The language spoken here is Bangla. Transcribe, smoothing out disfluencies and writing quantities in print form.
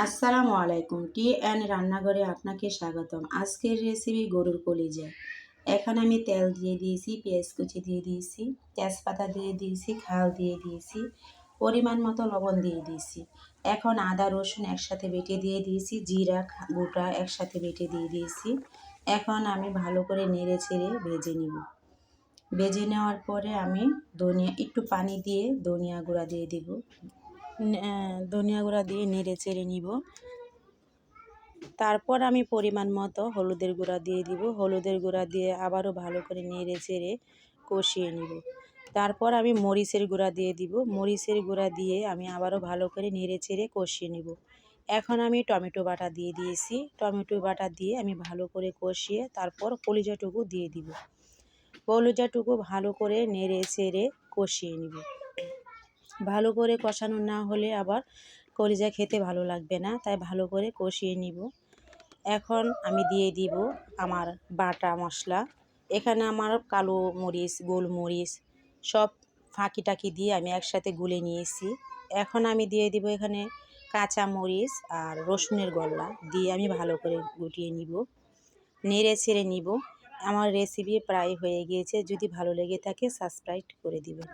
আসসালামু আলাইকুম। টি অ্যান্ড রান্নাঘরে আপনাকে স্বাগতম। আজকের রেসিপি গরুর কলিজা। এখানে আমি তেল দিয়ে দিয়েছি, পেঁয়াজ কুচি দিয়ে দিয়েছি, তেজপাতা দিয়ে দিয়েছি, খাল দিয়ে দিয়েছি, পরিমাণ মতো লবণ দিয়ে দিয়েছি। এখন আদা রসুন একসাথে বেটে দিয়ে দিয়েছি, জিরা গোটা একসাথে বেটে দিয়ে দিয়েছি। এখন আমি ভালো করে নেড়ে ছেড়ে ভেজে নিব। ভেজে নেওয়ার পরে আমি একটু পানি দিয়ে ধনিয়া গুঁড়া দিয়ে দিব। ধনিয়া গুঁড়া দিয়ে নেড়ে চেড়ে নিব। তারপর আমি পরিমাণ মতো হলুদের গুঁড়া দিয়ে দিব। হলুদের গুঁড়া দিয়ে আবারও ভালো করে নেড়ে চেড়ে কষিয়ে নিব। তারপর আমি মরিচের গুঁড়া দিয়ে দিব। মরিচের গুঁড়া দিয়ে আমি আবারও ভালো করে নেড়ে চেড়ে কষিয়ে নিব। এখন আমি টমেটো বাটা দিয়ে দিয়েছি। টমেটো বাটা দিয়ে আমি ভালো করে কষিয়ে তারপর কলিজাটুকু দিয়ে দিব। কলিজাটুকু ভালো করে নেড়ে চেড়ে কষিয়ে নিব। ভালো করে কষানো না হলে আবার কলিজা খেতে ভালো লাগবে না, তাই ভালো করে কষিয়ে নিব। এখন আমি দিয়ে দিব আমার বাটা মশলা। এখানে আমার কালো মরিচ, গোলমরিচ সব ফাঁকি টাকি দিয়ে আমি একসাথে গুলে নিয়েছি। এখন আমি দিয়ে দিব এখানে কাঁচা মরিচ আর রসুনের গল্লা দিয়ে আমি ভালো করে গুটিয়ে নিব, নেড়ে ছেড়ে নিব। আমার রেসিপি প্রায় হয়ে গিয়েছে। যদি ভালো লেগে থাকে সাবস্ক্রাইব করে দিবেন।